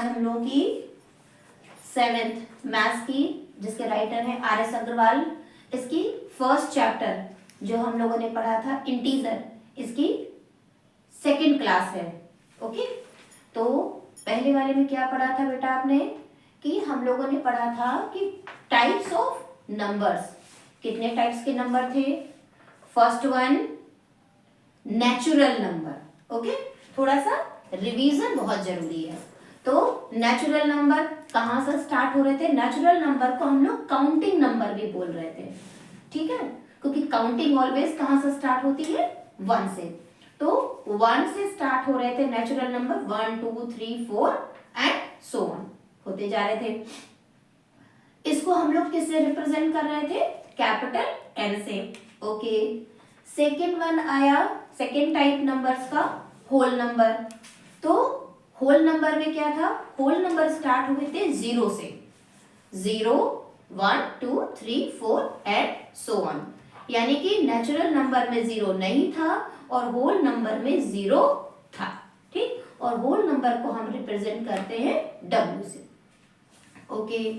आज हम लोगों की 7th मैथ्स की, जिसके राइटर हैं RS अग्रवाल, इसकी फर्स्ट चैप्टर जो हम लोगों ने पढ़ा था इंटीजर, इसकी सेकंड क्लास है। ओके, तो पहले वाले में क्या पढ़ा था बेटा आपने कि हम लोगों ने पढ़ा था कि टाइप्स ऑफ नंबर्स, कितने टाइप्स के नंबर थे। First one natural number. Okay, थोड़ा सा रिवीजन बहुत जरूरी है। तो नेचुरल नंबर कहाँ से स्टार्ट हो रहे थे? नेचुरल नंबर को हम लोग काउंटिंग नंबर भी बोल रहे थे, ठीक है, क्योंकि काउंटिंग ऑलवेज कहाँ से स्टार्ट होती है? 1 से। तो 1 से स्टार्ट हो रहे थे natural number, 1 2 3 4 and so on होते जा रहे थे। इसको हम लोग किससे रिप्रेजेंट कर रहे थे? कैपिटल N से। ओके, सेकेंड वन आया, सेकेंड टाइप नंबर्स का होल नंबर। तो होल नंबर में क्या था? होल नंबर स्टार्ट हुए थे 0 से, 0 1 2 3 4 एंड सो ऑन, यानी कि नेचुरल नंबर में 0 नहीं था और होल नंबर में 0 था, ठीक। और होल नंबर को हम रिप्रेजेंट करते हैं W से। ओके,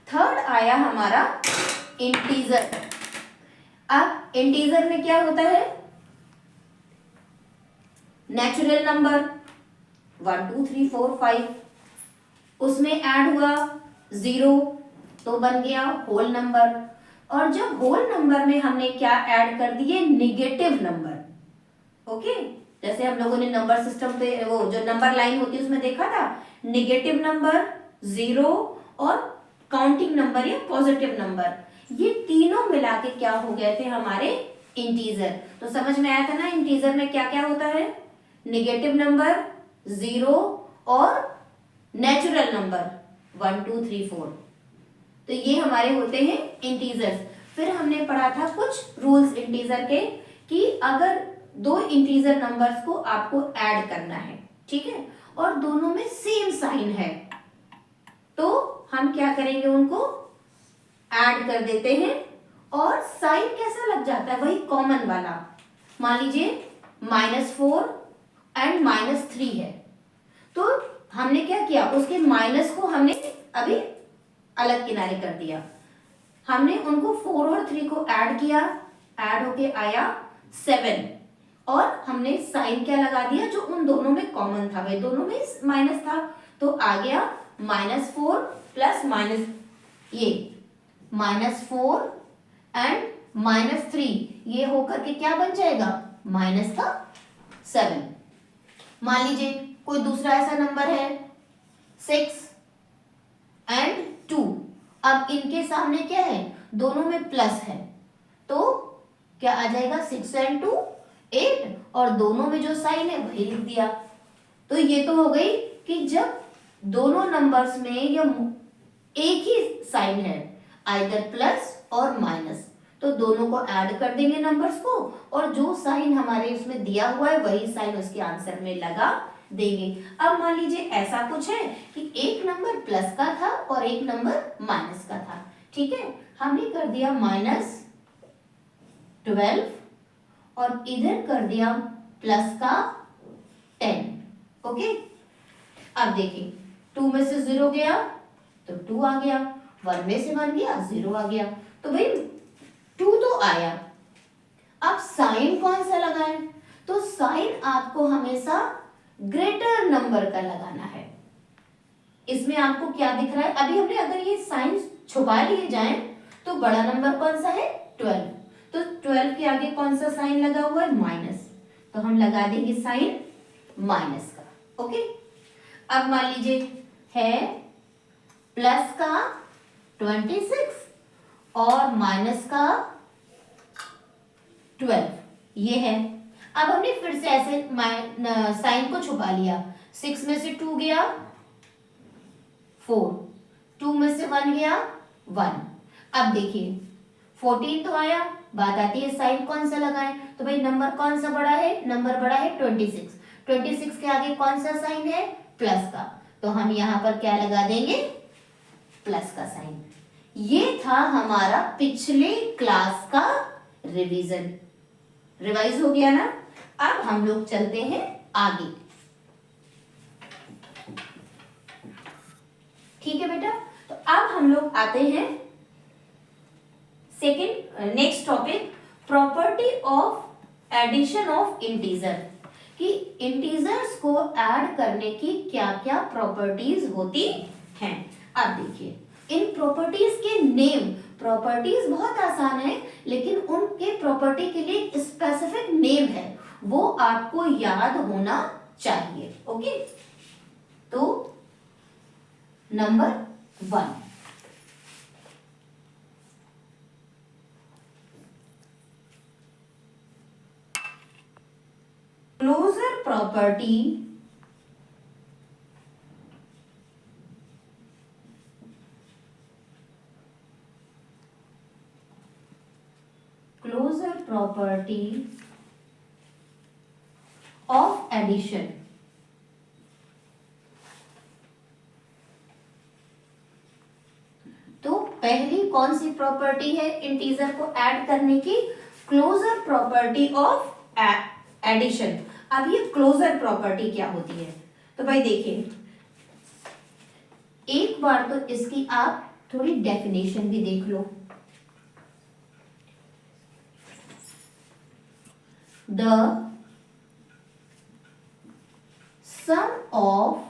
थर्ड आया हमारा इंटीजर। अब इंटीजर में क्या होता है? नेचुरल नंबर 1 2 3 4 5, उसमें ऐड हुआ 0 तो बन गया होल नंबर। और जब होल नंबर में हमने क्या ऐड कर दिए? Negative number. ओके, जैसे हम लोगों ने नंबर सिस्टम पे वो जो नंबर लाइन होती है उसमें देखा था, निगेटिव नंबर, 0 और काउंटिंग नंबर या पॉजिटिव नंबर, ये तीनों मिला के क्या हो गए थे? हमारे इंटीजर। तो समझ में आया था ना इंटीजर में क्या क्या होता है? निगेटिव नंबर, 0 और नेचुरल नंबर 1 2 3 4। तो ये हमारे होते हैं इंटीजर्स। फिर हमने पढ़ा था कुछ रूल्स इंटीजर के कि अगर दो इंटीजर नंबर्स को आपको ऐड करना है, ठीक है, और दोनों में सेम साइन है, तो हम क्या करेंगे? उनको ऐड कर देते हैं। और साइन कैसा लग जाता है? वही कॉमन वाला। मान लीजिए -4 एंड -3 है, तो हमने क्या किया? उसके माइनस को हमने अभी अलग किनारे कर दिया, हमने उनको 4 और 3 को ऐड किया, ऐड होके आया 7, और हमने साइन क्या लगा दिया? जो उन दोनों में कॉमन था, भाई दोनों में माइनस था, तो आ गया -4 प्लस माइनस, ये -4 एंड -3, ये होकर के क्या बन जाएगा? -7। मान लीजिए कोई दूसरा ऐसा नंबर है 6 एंड 2, अब इनके सामने क्या है? दोनों में प्लस है, तो क्या आ जाएगा? 6 एंड 2 8, और दोनों में जो साइन है वही लिख दिया। तो ये तो हो गई कि जब दोनों नंबर्स में या एक ही साइन है, आइदर प्लस और माइनस, तो दोनों को ऐड कर देंगे नंबर्स को, और जो साइन हमारे उसमें दिया हुआ है वही साइन उसके आंसर में लगा देंगे। अब मान लीजिए ऐसा कुछ है कि एक नंबर प्लस का था और एक नंबर माइनस का था, ठीक है, हमने कर दिया -12 और इधर कर दिया प्लस का 10। ओके, अब देखिए 2 में से 0 गया तो 2 आ गया, 1 में से 1 गया 0 आ गया, तो भाई 2 तो आया। अब साइन कौन सा लगाएं? तो साइन आपको हमेशा ग्रेटर नंबर का लगाना है। इसमें आपको क्या दिख रहा है? अभी हमने अगर ये साइन छुपा लिए जाएं तो बड़ा नंबर कौन सा है? 12, तो 12 के आगे कौन सा साइन लगा हुआ है? माइनस, तो हम लगा देंगे साइन माइनस का। ओके, अब मान लीजिए है प्लस का 26 और माइनस का 12, ये है। अब हमने फिर से ऐसे साइन को छुपा लिया, 6 में से 2 गया 4, 2 में से 1 गया 1। अब देखिए 14 तो आया, बात आती है साइन कौन सा लगाएं? तो भाई नंबर कौन सा बड़ा है? नंबर बड़ा है 26, 26 के आगे कौन सा साइन है? प्लस का, तो हम यहां पर क्या लगा देंगे? प्लस का साइन। ये था हमारा पिछले क्लास का रिवीजन, रिवाइज हो गया ना। अब हम लोग चलते हैं आगे। ठीक है बेटा। तो अब हम लोग आते हैं second next topic, property of addition of integer, कि इंटीजर्स को ऐड करने की क्या क्या प्रॉपर्टीज होती हैं। अब देखिए इन प्रॉपर्टीज के नेम, प्रॉपर्टीज बहुत आसान है लेकिन उनके प्रॉपर्टी के लिए एक स्पेसिफिक नेम है, वो आपको याद होना चाहिए। ओके, तो number 1, closure property of addition. तो पहली कौन सी प्रॉपर्टी है इंटीजर को ऐड करने की? Closure property of addition. अब ये क्लोजर प्रॉपर्टी क्या होती है? तो भाई देखिए एक बार तो इसकी आप थोड़ी डेफिनेशन भी देख लो। The sum of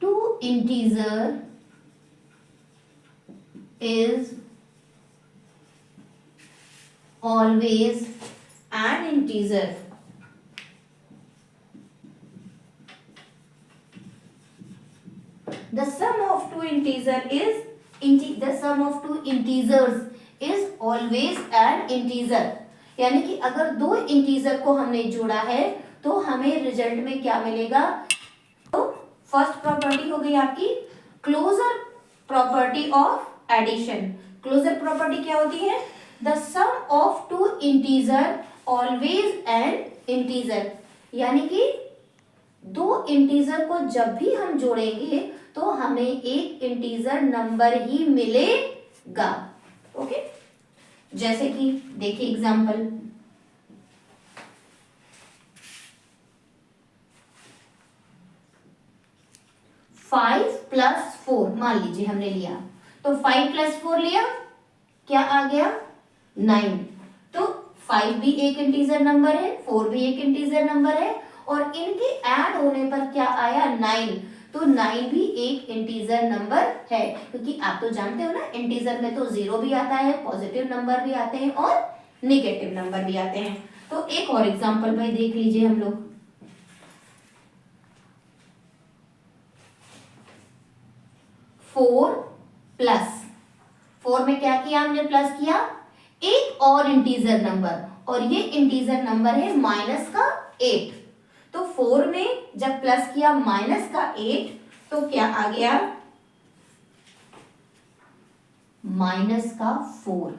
two integer is always an integer. The sum of two integer is the sum of two integers is always an integer. यानी कि अगर दो इंटीजर को हमने जोड़ा है तो हमें रिजल्ट में क्या मिलेगा? तो फर्स्ट प्रॉपर्टी हो गई आपकी closure property of addition. Closure property क्या होती है? The sum of two integer always an integer, यानी कि दो इंटीजर को जब भी हम जोड़ेंगे तो हमें एक इंटीजर नंबर ही मिलेगा। ओके, जैसे कि देखिए एग्जांपल, 5 प्लस 4 मान लीजिए हमने लिया, तो 5 प्लस 4 लिया, क्या आ गया? 9। तो 5 भी एक इंटीजर नंबर है, 4 भी एक इंटीजर नंबर है, और इनके ऐड होने पर क्या आया? 9। तो 9 भी एक इंटीजर नंबर है, क्योंकि आप तो जानते हो ना इंटीजर में तो 0 भी आता है, पॉजिटिव नंबर भी आते हैं और नेगेटिव नंबर भी आते हैं। तो एक और एग्जांपल भाई देख लीजिए हम लोग, 4 प्लस 4 में क्या किया हमने? प्लस किया एक और इंटीजर नंबर, और ये इंटीजर नंबर है माइनस का 8। तो 4 में जब प्लस किया माइनस का 8 तो क्या आ गया? माइनस का 4।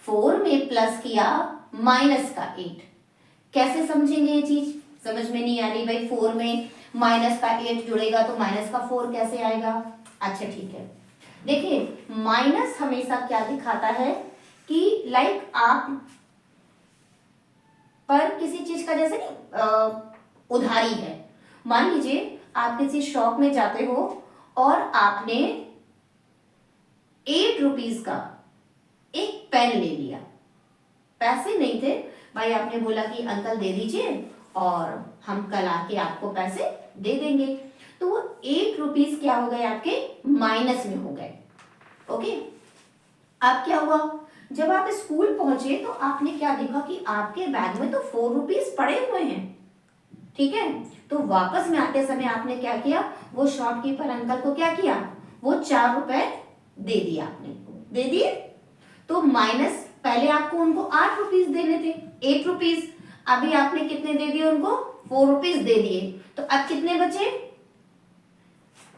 4 में प्लस किया माइनस का 8। कैसे समझेंगे ये चीज? समझ में नहीं आ रही भाई, 4 में माइनस का 8 जुड़ेगा तो माइनस का 4 कैसे आएगा? अच्छा ठीक है, देखिए माइनस हमेशा क्या दिखाता है कि लाइक आप पर किसी चीज का जैसे नहीं उधारी है। मान लीजिए आप किसी शॉप में जाते हो और आपने 8 रुपीज का एक पेन ले लिया, पैसे नहीं थे भाई, आपने बोला कि अंकल दे दीजिए और हम कल आके आपको पैसे दे देंगे, तो वो 8 रुपीज क्या हो गए? आपके माइनस में हो गए। ओके, अब क्या हुआ? जब आप स्कूल पहुंचे तो आपने क्या देखा कि आपके बैग में तो 4 रुपीज पड़े हुए हैं, ठीक है। तो वापस में आते समय आपने क्या किया? वो शॉपकीपर अंकल को क्या किया? वो 4 रुपए दे दिया, आपने दे दिए। तो माइनस पहले आपको उनको 8 रुपीज देने थे, 8 रुपीज, अभी आपने कितने दे दिए उनको? 4 रुपीज दे दिए। तो अब कितने बचे?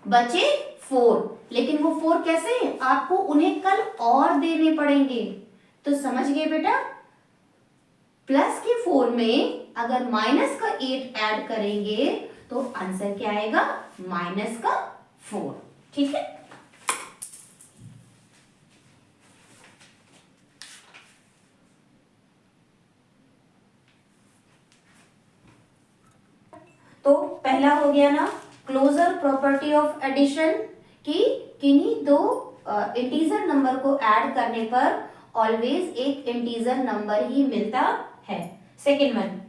बचे 4, लेकिन वो 4 कैसे? आपको उन्हें कल और देने पड़ेंगे। तो समझ गए बेटा, प्लस के 4 में अगर माइनस का 8 ऐड करेंगे तो आंसर क्या आएगा? माइनस का 4, ठीक है। तो पहला हो गया ना क्लोजर प्रॉपर्टी ऑफ एडिशन कि किन्हीं दो इंटीजर नंबर को ऐड करने पर ऑलवेज एक इंटीजर नंबर ही मिलता है। Second one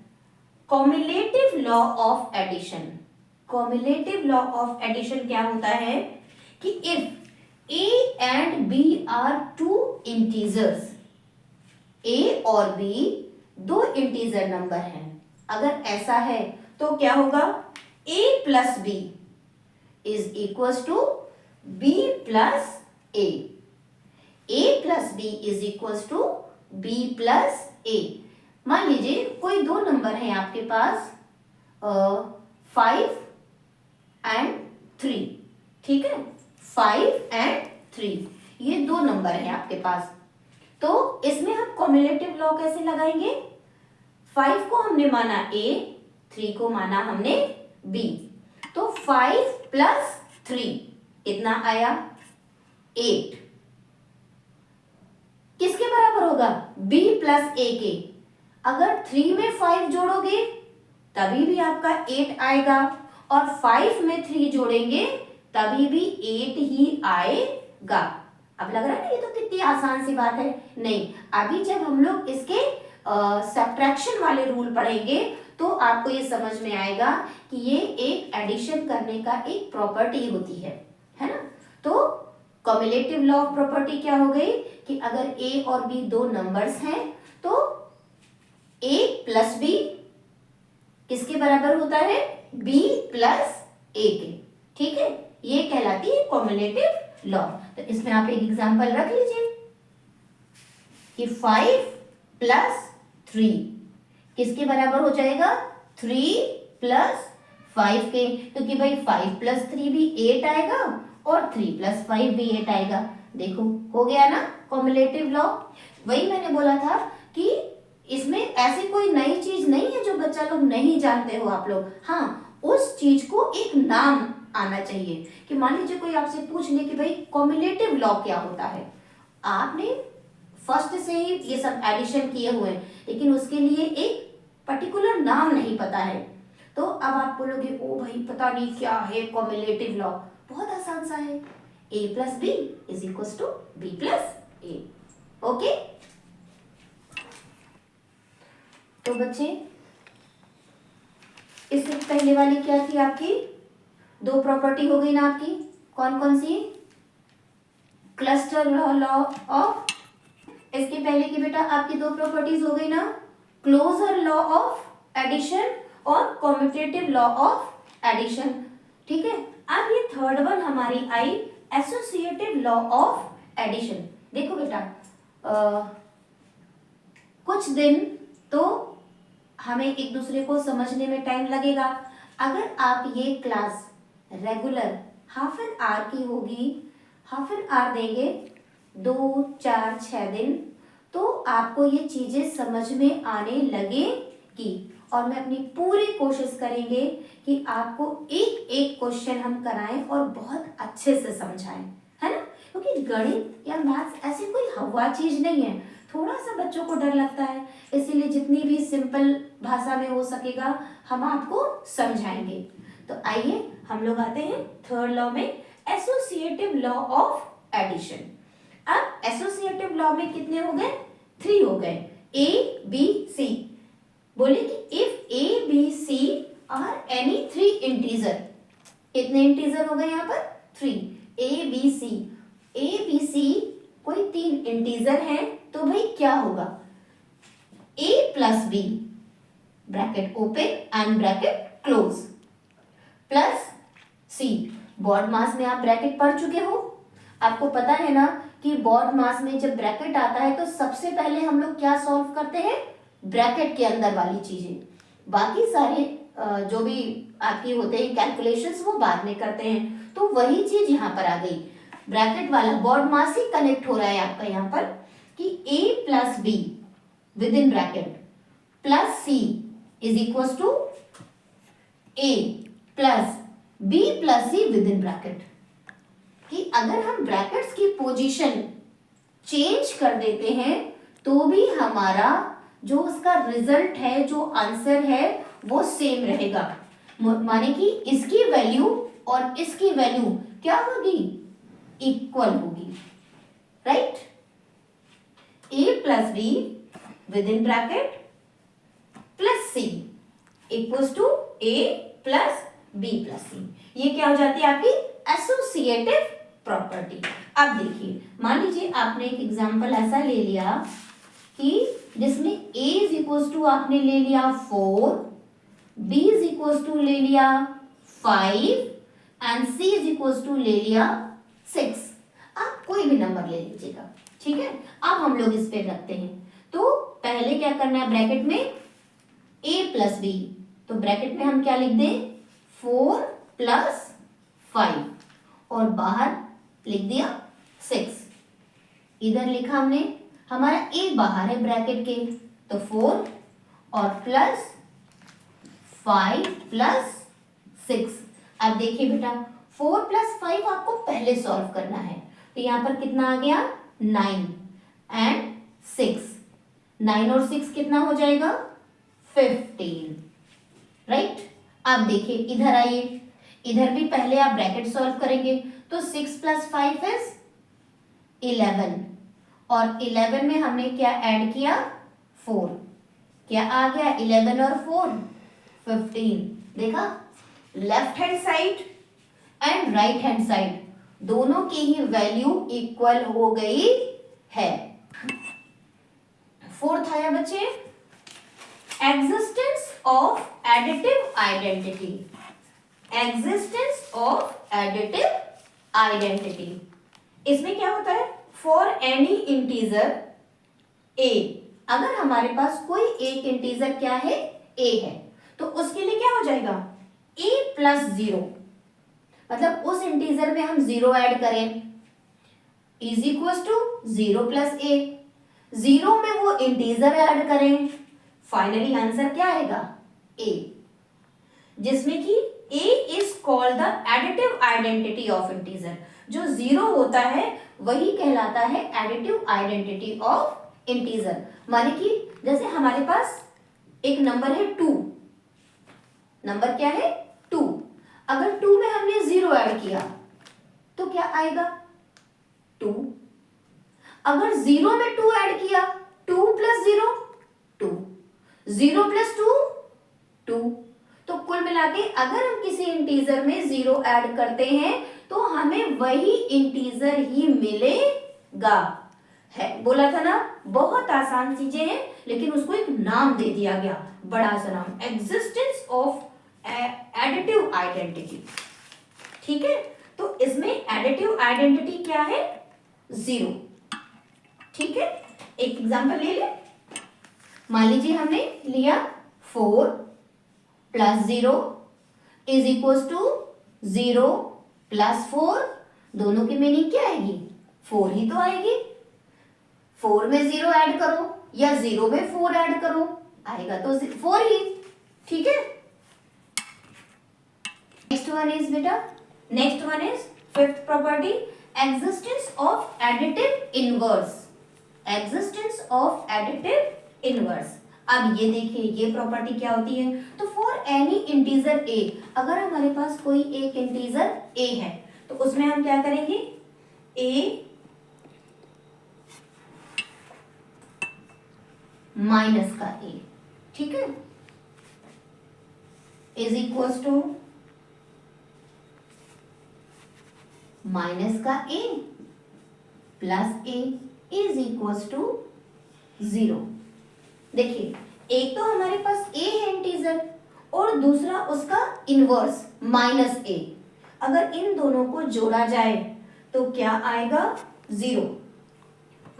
commutative law of addition. Commutative law of addition क्या होता है कि if a and b are two integers, a और b दो इंटीजर नंबर हैं, अगर ऐसा है तो क्या होगा a plus b is equal to b plus a, a plus b is equal to b plus a। मान लीजिए कोई दो नंबर है आपके पास 5 and 3, ठीक है, 5 and 3 ये दो नंबर है आपके पास। तो इसमें हम कॉम्युलेटिव लॉ कैसे लगाएंगे? 5 को हमने माना a, 3 को माना हमने b, तो 5 प्लस 3 कितना आया 8, किसके बराबर होगा b प्लस a के। अगर 3 में 5 जोड़ोगे तभी भी आपका 8 आएगा और 5 में 3 जोड़ेंगे तभी भी 8 ही आएगा। अब लग रहा है ना ये तो कितनी आसान सी बात है। नहीं, अभी जब हम लोग इसके सब्ट्रैक्शन वाले रूल पढ़ेंगे तो आपको ये समझ में आएगा कि ये एक एडिशन करने का एक प्रॉपर्टी होती है ना। तो कॉम्युलेटिव लॉ ऑफ प्रॉपर्टी क्या हो गई कि अगर a और b दो नंबर्स हैं तो a प्लस b किसके बराबर होता है b प्लस a के, ठीक है, ये कहलाती है कॉम्युलेटिव लॉ। तो इसमें आप एक एग्जांपल रख लीजिए कि 5 प्लस 3 किसके बराबर हो जाएगा 3 प्लस 5 के, क्योंकि भाई 5 प्लस 3 भी 8 आएगा और 3 प्लस 5 भी 8 आएगा। देखो हो गया ना कॉम्युलेटिव लॉ। वही मैंने बोला था कि इसमें ऐसी कोई नई चीज नहीं है जो बच्चा लोग नहीं जानते हो आप लोग। हाँ, उस चीज को एक नाम आना चाहिए कि मान लीजिए कोई आपसे पूछ ले कि भाई कॉम्युलेटिव लॉ क्या होता है, आपने फर्स्ट से ही ये सब एडिशन किए हुए हैं लेकिन उसके लिए एक पर्टिकुलर नाम नहीं पता है, तो अब आप बोलोगे ओ भाई पता नहीं क्या है कॉम्युलेटिव लॉ। बहुत आसान सा है, a plus B is equal to B plus A. Okay, तो बच्चे इससे पहले वाली क्या थी आपकी, दो प्रॉपर्टी हो गई ना आपकी, कौन कौन सी, क्लस्टर लॉ ऑफ, इसके पहले की बेटा आपकी दो प्रॉपर्टीज हो गई ना, क्लोजर लॉ ऑफ एडिशन और कॉम्युटेटिव लॉ ऑफ एडिशन, ठीक है। अब ये थर्ड वन हमारी आई एसोसिएटिव लॉ ऑफ एडिशन। देखो बेटा कुछ दिन तो हमें एक दूसरे को समझने में टाइम लगेगा। अगर आप ये class regular half an hour की होगी, हाफ एन आवर देंगे 2 4 6 दिन, तो आपको ये चीजें समझ में आने लगेगी और मैं अपनी पूरी कोशिश करेंगे कि आपको एक एक क्वेश्चन हम कराएं और बहुत अच्छे से समझाएं, है ना, क्योंकि गणित या मैथ्स ऐसी कोई हवा चीज नहीं है, थोड़ा सा बच्चों को डर लगता है, इसीलिए जितनी भी सिंपल भाषा में हो सकेगा हम आपको समझाएंगे। तो आइए हम लोग आते हैं थर्ड लॉ में, एसोसिएटिव लॉ ऑफ एडिशन। अब एसोसिएटिव लॉ में कितने हो गए, 3 हो गए, ए बी सी। बोले कि if A B C are any 3 integer, कितने इंटीजर हो गए यहाँ पर 3, ए बी सी, ए बी सी कोई 3 इंटीजर है तो भाई क्या होगा, a plus B bracket open and bracket close plus C. BODMAS में आप ब्रैकेट पढ़ चुके हो, आपको पता है ना कि बॉड मास में जब ब्रैकेट आता है तो सबसे पहले हम लोग क्या सॉल्व करते हैं, ब्रैकेट के अंदर वाली चीजें, बाकी सारे जो भी आपकी होते हैं कैलकुलेशंस वो बाद में करते हैं। तो वही चीज यहाँ पर आ गई, ब्रैकेट वाला बॉड मास ही कनेक्ट हो रहा है आपका यहाँ पर कि a plus B with in bracket plus C is equal to a plus b plus C with in bracket, कि अगर हम ब्रैकेट्स की पोजीशन चेंज कर देते हैं तो भी हमारा जो उसका रिजल्ट है, जो आंसर है वो सेम रहेगा। माने कि इसकी वैल्यू और इसकी वैल्यू क्या होगी, इक्वल होगी, right. A plus B with in bracket plus C equals to A plus B plus C. ये क्या हो जाती है आपकी एसोसिएटिव प्रॉपर्टी। अब देखिए, मान लीजिए आपने एक एग्जांपल ऐसा ले लिया कि जिसमें a इज इक्वल्स टू आपने ले लिया 4, b इज इक्वल्स टू ले लिया 5 and c is equals to ले लिया 6। आप कोई भी नंबर ले लीजिएगा, ठीक है। अब हम लोग इस पे रखते हैं, तो पहले क्या करना है, ब्रैकेट में a प्लस बी, तो ब्रैकेट में हम क्या लिख दें 4 प्लस 5 और बाहर लिख दिया 6। इधर लिखा हमने, हमारा a बाहर है ब्रैकेट के, तो 4 और प्लस 5 प्लस 6। अब देखिए बेटा 4 प्लस 5 आपको पहले सॉल्व करना है, तो यहां पर कितना आ गया 9 एंड 6, 9 और 6 कितना हो जाएगा 15, राइट। अब देखिए इधर आइए, इधर भी पहले आप ब्रैकेट सॉल्व करेंगे, तो 6 प्लस 5 इज 11 और 11 में हमने क्या ऐड किया 4, क्या आ गया 11 और 4 15। देखा, left hand side and right hand side दोनों की ही वैल्यू इक्वल हो गई है। फोर्थ आया बच्चे, existence of additive identity. Existence of additive identity, इसमें क्या होता है, फॉर एनी इंटीजर a, अगर हमारे पास कोई एक इंटीजर क्या है a है, तो उसके लिए क्या हो जाएगा a प्लस 0, मतलब उस इंटीजर में हम 0 ऐड करें is equal to 0 plus a, 0 में वो इंटीजर ऐड करें, फाइनली आंसर क्या आएगा a, जिसमें कि a is called the additive identity of integer. जो 0 होता है वही कहलाता है एडिटिव आइडेंटिटी ऑफ इंटीजर। माने कि जैसे हमारे पास एक नंबर है 2, नंबर क्या है 2, अगर 2 में हमने 0 ऐड किया तो क्या आएगा 2, अगर 0 में 2 ऐड किया 2 प्लस 0 2, 0 प्लस 2 2। तो कुल मिला के अगर हम किसी इंटीजर में 0 ऐड करते हैं तो हमें वही इंटीजर ही मिलेगा। है, बोला था ना, बहुत आसान चीजें हैं लेकिन उसको एक नाम दे दिया गया, बड़ा सा नाम, एग्जिस्टेंस ऑफ एडिटिव आइडेंटिटी, ठीक है। तो इसमें एडिटिव आइडेंटिटी क्या है 0, ठीक है। एक एग्जांपल ले ले, मान लीजिए हमने लिया 4 plus 0 is equal to 0 plus 4, दोनों की मीनिंग क्या आएगी 4 ही तो आएगी। 4 में 0 ऐड करो या 0 में 4 ऐड करो, आएगा तो 4 ही, ठीक है। नेक्स्ट वन इज बेटा, next one is fifth property, existence of additive inverse. Existence of additive inverse, अब ये देखिए ये प्रॉपर्टी क्या होती है, तो फॉर एनी इंटीजर a, अगर हमारे पास कोई एक इंटीजर a है तो उसमें हम क्या करेंगे a माइनस का a, ठीक है, इज इक्वल्स टू माइनस का a plus a is equals to 0। देखिए एक तो हमारे पास a है इंटीजर और दूसरा उसका इनवर्स माइनस a, अगर इन दोनों को जोड़ा जाए तो क्या आएगा 0।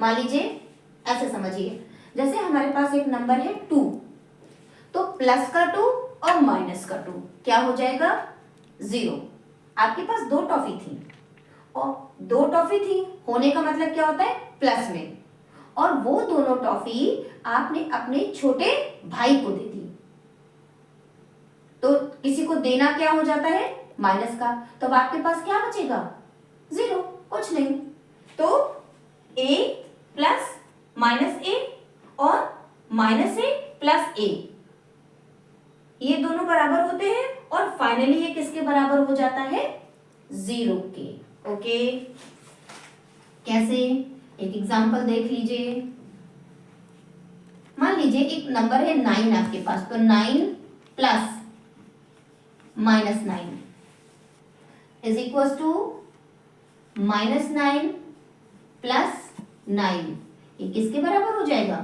मान लीजिए ऐसे समझिए, जैसे हमारे पास एक नंबर है 2, तो प्लस का 2 और माइनस का 2 क्या हो जाएगा 0। आपके पास 2 टॉफी थी और 2 टॉफी थी होने का मतलब क्या होता है प्लस में, और वो दोनों टॉफी आपने अपने छोटे भाई को दे दी, तो किसी को देना क्या हो जाता है माइनस का, तो अब आपके पास क्या बचेगा 0, कुछ नहीं। तो a प्लस माइनस a और माइनस a प्लस a, ये दोनों बराबर होते हैं और फाइनली ये किसके बराबर हो जाता है, 0 के। ओके, कैसे, एक एग्जांपल देख लीजिए। मान लीजिए एक नंबर है 9 आपके पास, तो 9 plus -9 is equal to -9 plus 9, ये किसके बराबर हो जाएगा,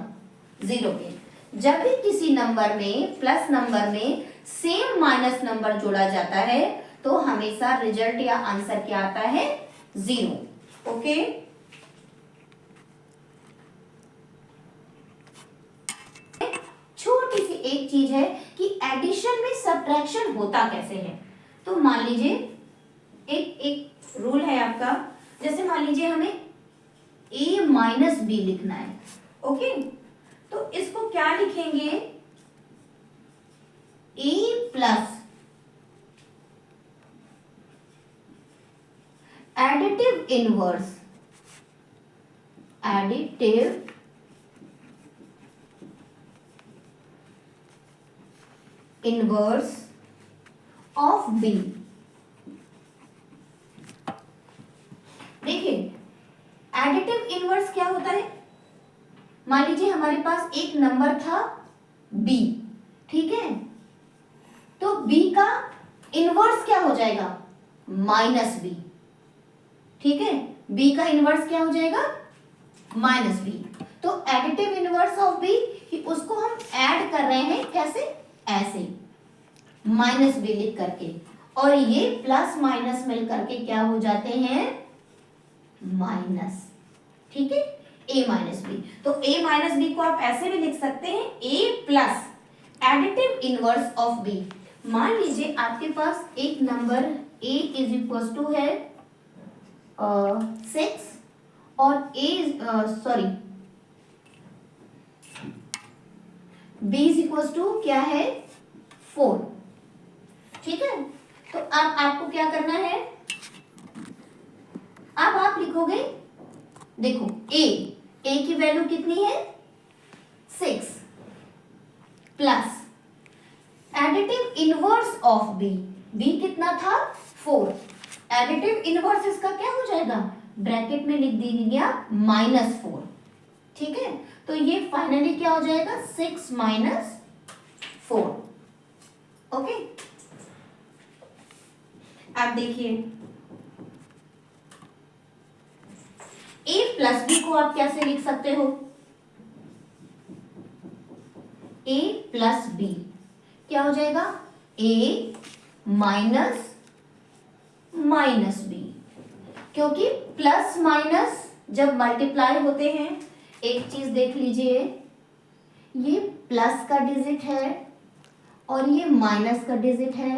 0 के। जब भी किसी नंबर में, प्लस नंबर में सेम माइनस नंबर जोड़ा जाता है तो हमेशा रिजल्ट या आंसर क्या आता है, 0। ओके, छोटी सी एक चीज है कि एडिशन में सब्ट्रैक्शन होता कैसे है। तो मान लीजिए एक रूल है आपका, जैसे मान लीजिए हमें a माइनस बी लिखना है। ओके, तो इसको क्या लिखेंगे, a plus additive inverse, additive inverse of b। देखिए एडिटिव इनवर्स क्या होता है, मान लीजिए हमारे पास एक नंबर था b, ठीक है, तो b का इनवर्स क्या हो जाएगा, -b, ठीक है, b का इनवर्स क्या हो जाएगा, -b। तो एडिटिव इनवर्स ऑफ b, उसको हम ऐड कर रहे हैं, कैसे, ऐसे -b लिख करके, और ये प्लस माइनस मिल करके क्या हो जाते हैं, माइनस, ठीक है, a माइनस बी। तो a माइनस बी को आप ऐसे भी लिख सकते हैं, a plus additive inverse of b। मान लीजिए आपके पास एक नंबर a इज इक्वल टू है 6 और b इज इक्वल टू क्या है, 4, ठीक है। तो अब आपको क्या करना है, अब आप लिखोगे, देखो a की वैल्यू कितनी है, 6 plus additive inverse of b कितना था, 4। एडिटिव इनवर्स इसका क्या हो जाएगा, ब्रैकेट में लिख दीजिएगा -4, ठीक है। तो ये फाइनली क्या हो जाएगा, 6 - 4। ओके, आप देखिए a प्लस b को आप कैसे लिख सकते हो, a प्लस b क्या हो जाएगा, a माइनस b, क्योंकि प्लस माइनस जब मल्टीप्लाई होते हैं, एक चीज देख लीजिए, ये प्लस का डिजिट है और ये माइनस का डिजिट है,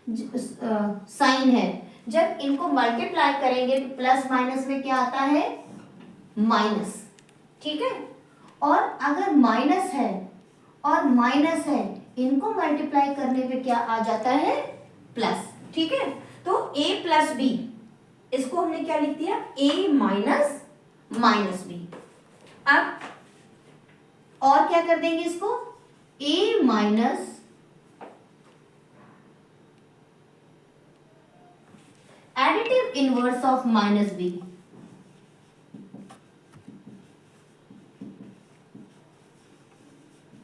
साइन है, जब इनको मल्टीप्लाई करेंगे तो प्लस माइनस में क्या आता है, माइनस, ठीक है। और अगर माइनस है और माइनस है, इनको मल्टीप्लाई करने पे क्या आ जाता है, प्लस, ठीक है। तो a प्लस b, इसको हमने क्या लिख दिया, a माइनस b। अब और क्या कर देंगे इसको, a minus additive inverse of -b,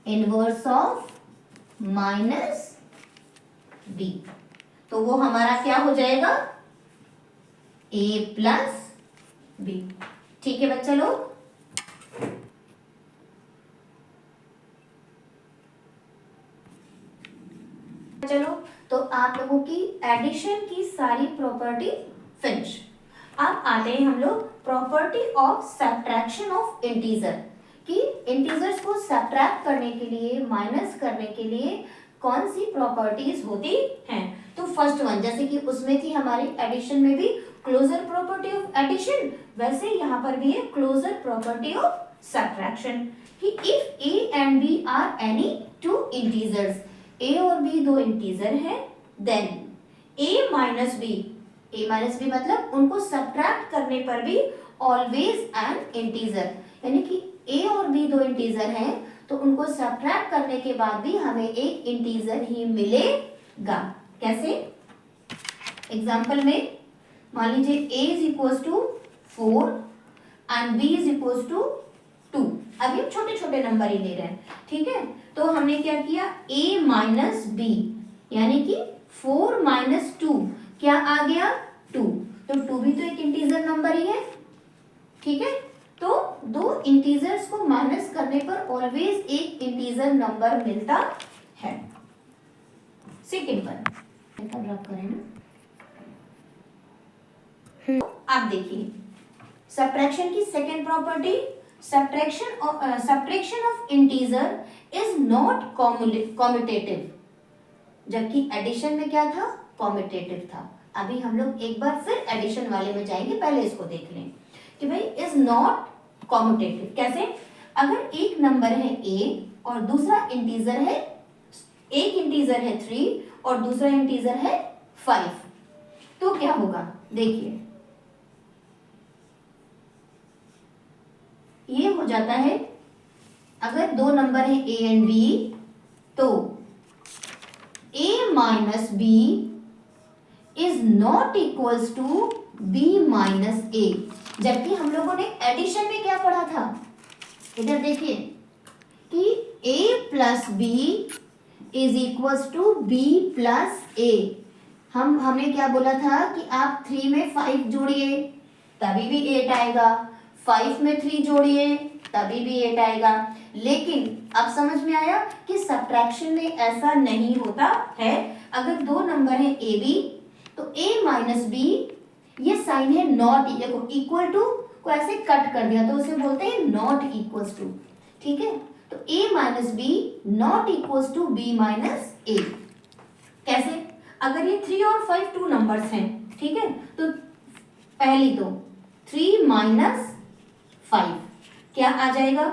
inverse of -b, तो वो हमारा क्या हो जाएगा, a प्लस b, ठीक है बच्चा लोग। चलो, तो आप लोगों की एडिशन की सारी प्रॉपर्टी फिनिश। अब आते हैं हम लोग property of subtraction of integer, कि इंटीजर्स को सब्ट्रैक्ट करने के लिए, माइनस करने के लिए कौन सी प्रॉपर्टीज होती हैं। तो फर्स्ट वन, जैसे कि उसमें थी हमारी एडिशन में भी क्लोजर प्रॉपर्टी ऑफ एडिशन, वैसे यहाँ पर भी है क्लोजर प्रॉपर्टी ऑफ सब्ट्रैक्शन, कि if a and b are any two integers, a और b दो इंटीजर हैं, देन a माइनस b मतलब उनको सब्ट्रैक्ट करने पर भी ऑलवेज एन इंटीजर, यानी कि a और b दो इंटीजर हैं तो उनको सब्ट्रैक्ट करने के बाद भी हमें एक इंटीजर ही मिलेगा। कैसे? एग्जाम्पल में मान लीजिए a is equal to 4 and b is equal to 2। अभी हम छोटे छोटे नंबर ही ले रहे हैं, ठीक है। तो हमने क्या किया, a माइनस बी, यानी कि 4 माइनस 2 क्या आ गया, 2। तो 2 भी तो एक इंटीजर नंबर ही है, ठीक है। तो दो इंटीजर्स को माइनस करने पर ऑलवेज एक इंटीजर नंबर मिलता है। सेकेंड वन रब करें ना, आप देखिए सब्ट्रैक्शन की second property, subtraction of integer is not commutative, जबकि एडिशन में क्या था, कॉम्यूटेटिव था। अभी हम लोग एक बार फिर एडिशन वाले में जाएंगे, पहले इसको देख लें कि भाई इज नॉट कॉम्यूटेटिव कैसे। अगर एक नंबर है a और दूसरा इंटीजर है, एक इंटीजर है 3 और दूसरा इंटीजर है 5, तो क्या होगा, देखिए ये हो जाता है, अगर दो नंबर है a एंड b तो a minus B is not equals to b minus A. जबकि हम लोगों ने एडिशन में क्या पढ़ा था, इधर देखिए कि a plus B is equals to b plus A. हमने क्या बोला था कि आप 3 में 5 जोड़िए तभी भी 8 आएगा, 5 में 3 जोड़िए तभी भी 8 आएगा। लेकिन अब समझ में आया कि सब्ट्रैक्शन में ऐसा नहीं होता है। अगर दो नंबर है ए बी तो a माइनस बी, ये साइन है नॉट, देखो इक्वल टू को ऐसे कट कर दिया तो उसे बोलते हैं नॉट इक्वल्स टू, ठीक है। तो a minus B not equals to b minus A. कैसे, अगर ये 3 और 5 टू नंबर्स हैं, ठीक है, तो पहली तो 3 माइनस 5 क्या आ जाएगा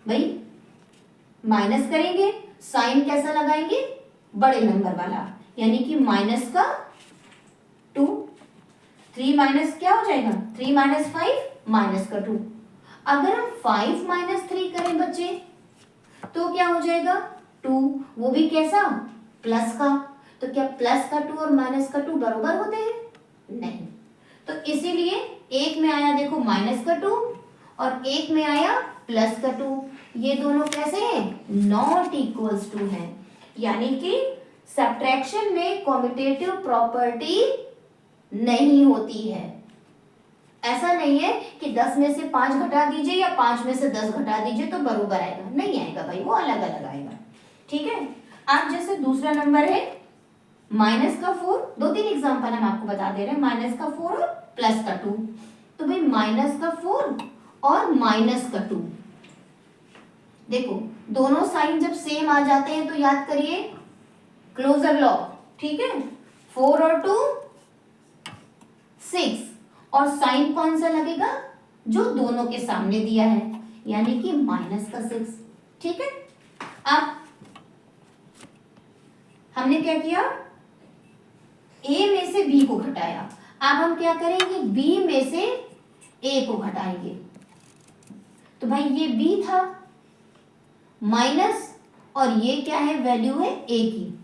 भाई, माइनस करेंगे, साइन कैसा लगाएंगे, बड़े नंबर वाला, यानी कि माइनस का 2। 3 माइनस क्या हो जाएगा, 3 माइनस 5 माइनस का 2। अगर हम 5 माइनस 3 करें बच्चे तो क्या हो जाएगा 2, वो भी कैसा, प्लस का। तो क्या प्लस का 2 और माइनस का 2 बराबर होते हैं, नहीं। तो इसीलिए एक में आया देखो माइनस का 2 और एक में आया प्लस का 2, ये दोनों कैसे हैं, नॉट इक्वल्स टू है। यानी कि सब्ट्रैक्शन में कॉम्यूटेटिव प्रॉपर्टी नहीं होती है। ऐसा नहीं है कि 10 में से 5 घटा दीजिए या 5 में से 10 घटा दीजिए तो बराबर आएगा, नहीं आएगा भाई, वो अलग अलग आएगा, ठीक है। आप जैसे दूसरा नंबर है माइनस का 4, 2-3 एग्जांपल हम आपको बता दे रहे हैं, माइनस का 4 और प्लस का 2। तो भाई माइनस का 4 और माइनस का 2, देखो दोनों साइन जब सेम आ जाते हैं तो याद करिए क्लोजर लॉ, ठीक है। 4 और 2 6, और साइन कौन सा लगेगा, जो दोनों के सामने दिया है, यानी कि माइनस का 6, ठीक है। अब हमने क्या किया, a में से b को घटाया, अब हम क्या करेंगे, b में से a को घटाएंगे। तो भाई ये b था माइनस, और ये क्या है, वैल्यू है a की।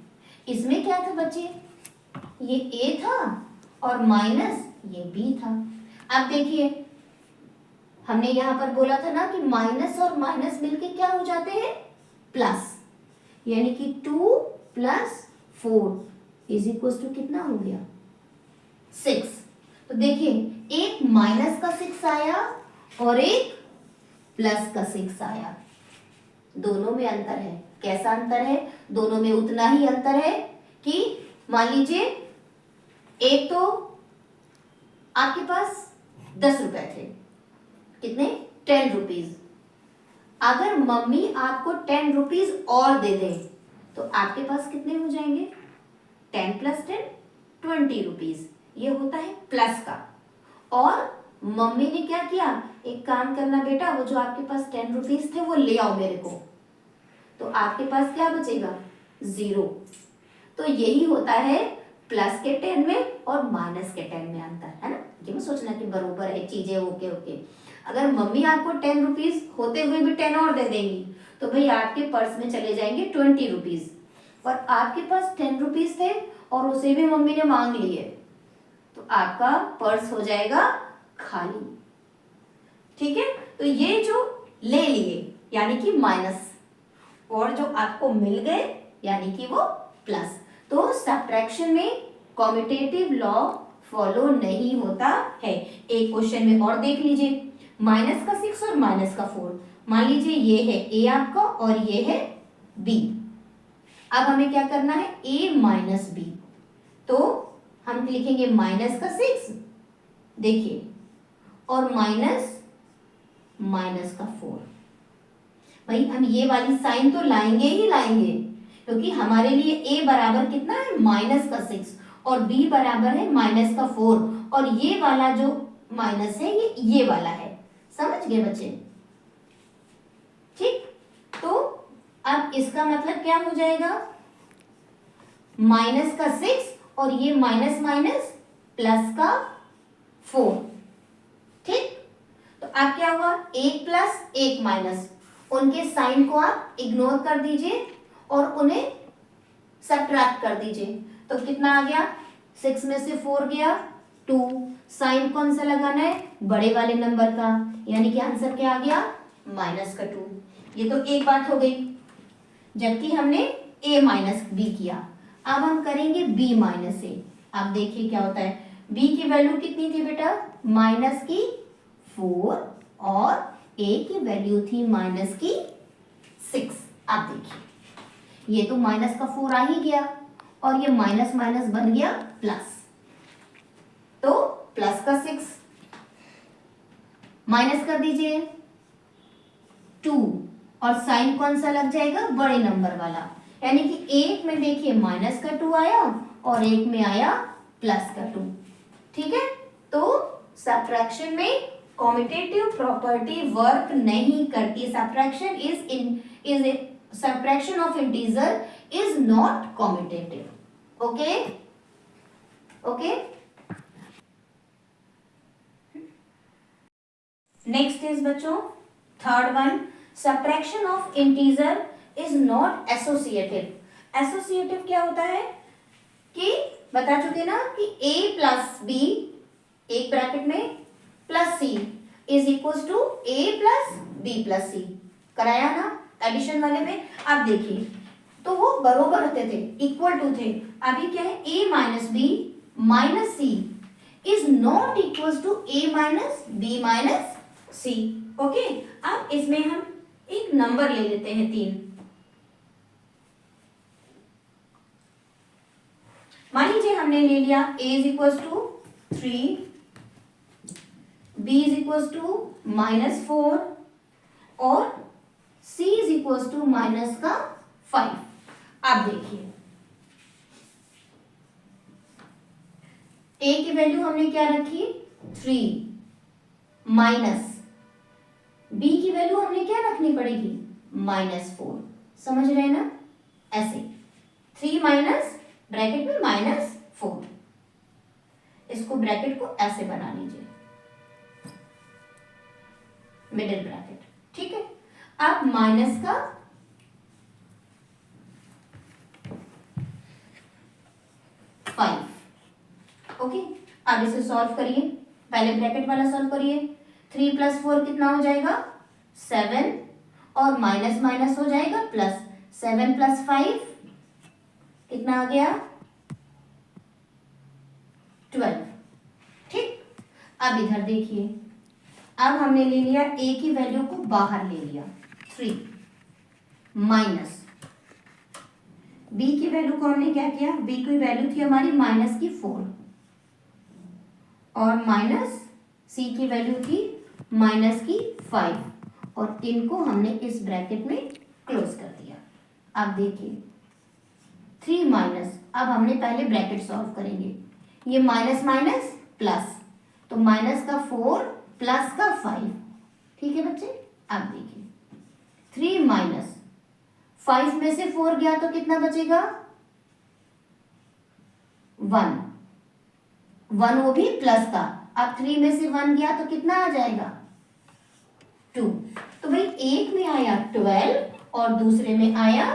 इसमें क्या था बच्चे, ये a था और माइनस ये b था। अब देखिए हमने यहां पर बोला था ना कि माइनस और माइनस मिलके क्या हो जाते हैं, प्लस, यानी कि 2 प्लस 4 इज इक्वल टू कितना हो गया, 6। तो देखिए एक माइनस का 6 आया और एक प्लस का 6 आया, दोनों में अंतर है। कैसा अंतर है, दोनों में उतना ही अंतर है कि मान लीजिए एक तो आपके पास 10 रुपए थे, कितने, 10 रुपीज। अगर मम्मी आपको 10 रुपीज और दे दे तो आपके पास कितने हो जाएंगे, 10 प्लस 10 20 रुपीज, ये होता है प्लस का। और मम्मी ने क्या किया, एक काम करना बेटा, वो जो आपके पास 10 रुपीज थे वो ले आओ मेरे को, तो आपके पास क्या बचेगा, 0। तो यही होता है प्लस के 10 में और माइनस के 10 में अंतर, है ना। ये मत सोचना कि बरोबर है चीजें, ओके ओके। अगर मम्मी आपको 10 रुपीज होते हुए भी 10 और दे देंगी तो भाई आपके पर्स में चले जाएंगे 20 रुपीज। और आपके पास 10 रुपीज थे और उसे भी मम्मी ने मांग लिए, तो आपका पर्स हो जाएगा खाली। ठीक है, तो ये जो ले लिए यानी कि माइनस, और जो आपको मिल गए यानी कि वो प्लस। तो सब्ट्रैक्शन में कॉम्यूटेटिव लॉ फॉलो नहीं होता है। एक क्वेश्चन में और देख लीजिए, माइनस का 6 और माइनस का 4, मान लीजिए ये है ए आपका और ये है बी। अब हमें क्या करना है, ए माइनस बी, तो हम लिखेंगे माइनस का 6 देखिए और माइनस माइनस का 4। भाई हम ये वाली साइन तो लाएंगे ही लाएंगे, क्योंकि हमारे लिए a बराबर कितना है, माइनस का 6 और b बराबर है माइनस का 4, और ये वाला जो माइनस है ये वाला है। समझ गए बच्चे? ठीक, तो अब इसका मतलब क्या हो जाएगा, माइनस का 6 और ये माइनस माइनस प्लस का 4। ठीक, तो अब क्या हुआ, एक प्लस एक माइनस, उनके साइन को आप इग्नोर कर दीजिए और उन्हें सब्ट्रैक्ट कर दीजिए। तो कितना आ गया, 6 में से 4 गया 2, साइन कौन सा लगाना है, बड़े वाले नंबर का, यानी कि आंसर क्या आ गया, माइनस का 2। ये तो एक बात हो गई, जबकि हमने a माइनस बी किया। अब हम करेंगे b माइनस ए। आप देखिए क्या होता है, b की वैल्यू कितनी थी बेटा, माइनस की 4 और a की वैल्यू थी माइनस की 6। आप देखिए ये तो माइनस का 4 आ ही गया और ये माइनस माइनस बन गया प्लस, तो प्लस का 6 माइनस कर दीजिए 2 और साइन कौन सा लग जाएगा, बड़े नंबर वाला, यानी कि एक में देखिए माइनस का 2 आया और एक में आया प्लस का 2। ठीक है, तो सब्ट्रैक्शन में कॉम्यूटेटिव प्रॉपर्टी वर्क नहीं करती। Subtraction of integer is not commutative. Okay okay, next is बच्चों third one, subtraction of integer is not associative. Associative क्या होता है कि बता चुके ना कि a प्लस बी एक ब्रैकेट में plus C is equal to a plus B plus C, कराया ना एडिशन वाले में। अब देखिए तो वो बरोबर होते थे, इक्वल टू थे। अभी क्या है, a minus B minus C is not equal to a minus B minus C. Okay, अब इसमें हम एक नंबर ले लेते हैं 3। मान लीजिए हमने ले लिया a is equal to 3, b is equal to minus 4 और c is equal to minus का 5। अब देखिए a की वैल्यू हमने क्या रखी, 3 माइनस b की वैल्यू हमने क्या रखनी पड़ेगी, माइनस 4। समझ रहे हैं ना, ऐसे 3 माइनस ब्रैकेट में माइनस 4, इसको ब्रैकेट को ऐसे बना लीजिए, मिडिल ब्रैकेट। ठीक है, अब माइनस का 5। ओके, अब इसे सॉल्व करिए, पहले ब्रैकेट वाला सॉल्व करिए। 3 प्लस 4 कितना हो जाएगा, 7 और माइनस माइनस हो जाएगा प्लस, 7 प्लस 5 कितना आ गया, 12। ठीक, अब इधर देखिए, अब हमने ले लिया a की वैल्यू को बाहर ले लिया 3 माइनस b की वैल्यू को हमने क्या किया, b की वैल्यू थी हमारी माइनस की 4 और माइनस c की वैल्यू थी माइनस की 5 और इनको हमने इस ब्रैकेट में क्लोज कर दिया। अब देखिए 3 माइनस, अब हमने पहले ब्रैकेट सॉल्व करेंगे, ये माइनस माइनस प्लस, तो माइनस का 4 प्लस का 5। ठीक है बच्चे, अब देखिए 3 माइनस 5 में से 4 गया तो कितना बचेगा, 1 वो भी प्लस का। अब 3 में से 1 गया तो कितना आ जाएगा, 2। तो भाई एक में आया 12 और दूसरे में आया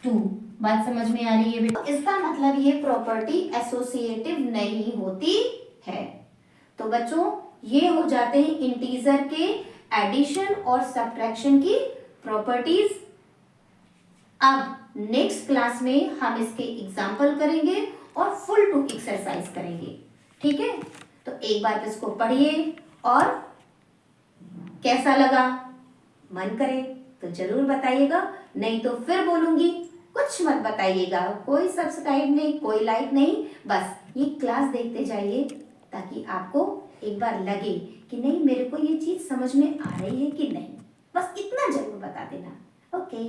2, बात समझ में आ रही है बेटा? इसका मतलब ये प्रॉपर्टी एसोसिएटिव नहीं होती है। तो बच्चों ये हो जाते हैं इंटीजर के एडिशन और सब्ट्रैक्शन की प्रॉपर्टीज। अब नेक्स्ट क्लास में हम इसके एग्जाम्पल करेंगे और फुल टू एक्सरसाइज करेंगे, ठीक है? तो एक बार इसको पढ़िए और कैसा लगा मन करे तो जरूर बताइएगा, नहीं तो फिर बोलूंगी कुछ मत बताइएगा, कोई सब्सक्राइब नहीं, कोई लाइक नहीं, बस ये क्लास देखते जाइए ताकि आपको एक बार लगे कि नहीं मेरे को ये चीज समझ में आ रही है कि नहीं, बस इतना जरूर बता देना। ओके।